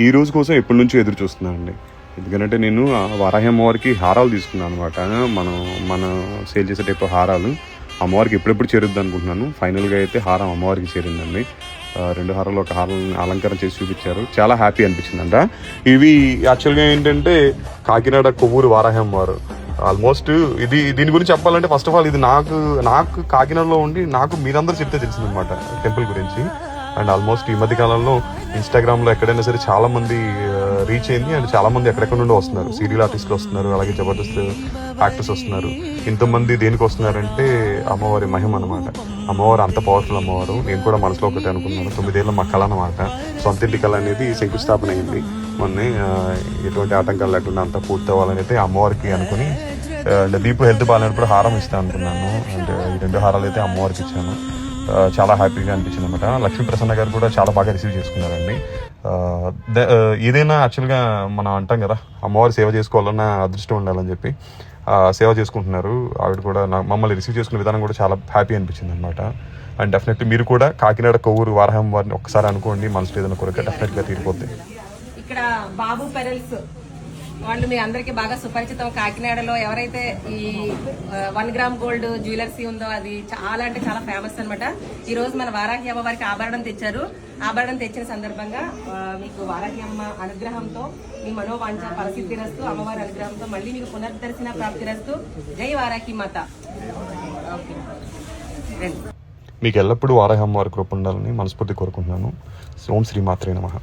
ఈ రోజు కోసం ఎప్పటి నుంచో ఎదురు చూస్తున్నాను అండి. ఎందుకంటే నేను వారాహి అమ్మవారికి హారాలు తీసుకున్నాను అనమాట. మన సేల్ చేసే టైప్ హారాలు అమ్మవారికి ఎప్పుడెప్పుడు చేరుద్ది అనుకుంటున్నాను. ఫైనల్గా అయితే హారం అమ్మవారికి చేరిందండి. 2 హారాలు ఒక హారాలను అలంకరణ చేసి చూపించారు. చాలా హ్యాపీ అనిపించిందంట. ఇవి యాక్చువల్గా ఏంటంటే కాకినాడ కొవ్వూరు వారాహి అమ్మవారు. ఆల్మోస్ట్ దీని గురించి చెప్పాలంటే ఫస్ట్ ఆఫ్ ఆల్ ఇది నాకు కాకినాడలో ఉండి నాకు మీరందరూ చెప్తే తెలిసిందనమాట టెంపుల్ గురించి. అండ్ ఆల్మోస్ట్ ఈ మధ్య కాలంలో ఇన్స్టాగ్రామ్లో ఎక్కడైనా సరే చాలా మంది రీచ్ అయింది. అండ్ చాలా మంది ఎక్కడెక్కడ నుండి వస్తున్నారు. సీరియల్ ఆర్టిస్టులు వస్తున్నారు, అలాగే జబర్దస్త్ యాక్టర్స్ వస్తున్నారు. ఇంతమంది దేనికి వస్తున్నారంటే అమ్మవారి మహిమ అనమాట. అమ్మవారు అంత పవర్ఫుల్ అమ్మవారు. నేను కూడా మనసులో ఒకటి అనుకున్నాను. 9 ఏళ్ళ మా కళ అనమాట. సొంత ఇంటి కళ అనేది శంకుస్థాపన అయింది మొన్నే. ఎటువంటి ఆటంకాలు లేకుండా అంతా పూర్తి అవ్వాలని అయితే అమ్మవారికి అనుకుని అండ్ దీపు హెల్త్ బాగాలేనప్పుడు హారం ఇస్తాను అనుకున్నాను. అండ్ ఈ 2 హారాలు అయితే అమ్మవారికి ఇచ్చాను. చాలా హ్యాపీగా అనిపించింది అనమాట. లక్ష్మీ ప్రసన్న గారు కూడా చాలా బాగా రిసీవ్ చేసుకున్నారండి. ఏదైనా యాక్చువల్గా మనం అంటాం కదా, అమ్మవారి సేవ చేసుకోవాలన్న అదృష్టం ఉండాలని చెప్పి సేవ చేసుకుంటున్నారు. ఆవిడ కూడా మమ్మల్ని రిసీవ్ చేసుకునే విధానం కూడా చాలా హ్యాపీ అనిపించింది అనమాట. అండ్ డెఫినెట్లీ మీరు కూడా కాకినాడ కొవ్వూరు వారాహి వారిని ఒకసారి అనుకోండి, మనసులో ఏదైనా కోరిక డెఫినెట్గా తీరిపోద్ది. ఇక్కడ బాబు పెరల్స్ వాళ్ళు మీ అందరికీ బాగా సుపరిచితం. కాకినాడలో ఎవరైతే ఈ 1 గ్రామ్ గోల్డ్ జ్యువెలర్సీ ఉందో అది చాలా అంటే చాలా ఫేమస్ అనమాట. ఈ రోజు మన వారాహి అమ్మ వారికి ఆభరణం తెచ్చారు. ఆభరణం తెచ్చిన సందర్భంగా మీకు వారాహి అమ్మ అనుగ్రహంతో మీ మనోవాంఛ ఫలసిద్ధిరస్తు, అమ్మవారి అనుగ్రహంతో మళ్ళీ మీకు పునర్దర్శన ప్రాప్తిరస్తు. జై వారాహి మాత. మీకు ఎల్లప్పుడూ వారాహి అమ్మవారి కృప ఉండాలని మనస్ఫూర్తి కోరుకుంటున్నాను. ఓం శ్రీ మాత్రే నమః.